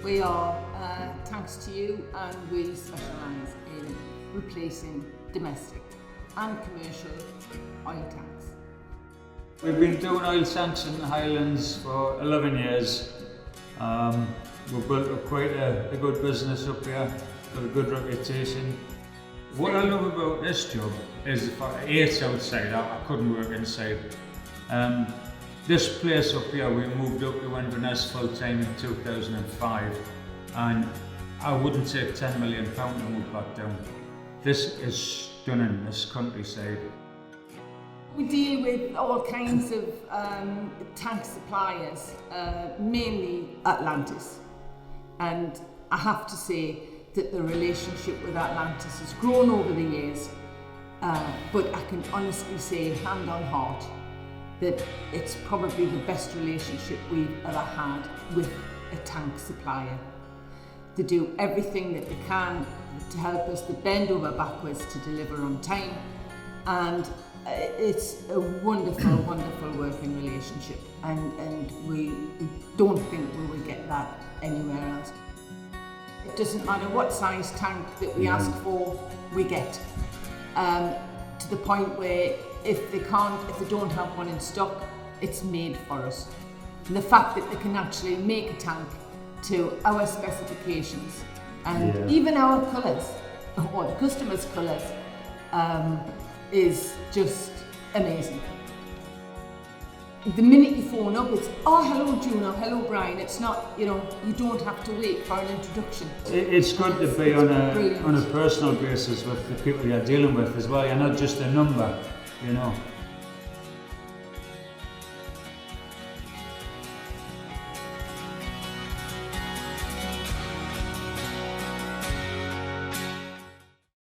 We are Tanks2You and we specialise in replacing domestic and commercial oil tanks. We've been doing oil tanks in the Highlands for 11 years. We've built up quite a good business up here, got a good reputation. What I love about this job is if I ate outside, I couldn't work inside. This place up here, we moved up to Inverness full time in 2005, and I wouldn't take £10 million to move back down. This is stunning, this countryside. We deal with all kinds of tank suppliers, mainly Atlantis. And I have to say that the relationship with Atlantis has grown over the years, but I can honestly say, hand on heart, that it's probably the best relationship we've ever had with a tank supplier. They do everything that they can to help us to bend over backwards to deliver on time, and it's a wonderful, wonderful working relationship, and we don't think we will get that anywhere else. It doesn't matter what size tank that we ask for, we get. To the point where if they don't have one in stock, it's made for us. And the fact that they can actually make a tank to our specifications and even our colours, or the customer's colours, is just amazing. The minute you phone up, it's, oh, hello June, or hello Brian. It's not, you don't have to wait for an introduction. It's good to be on a personal basis with the people you're dealing with as well. You're not just a number,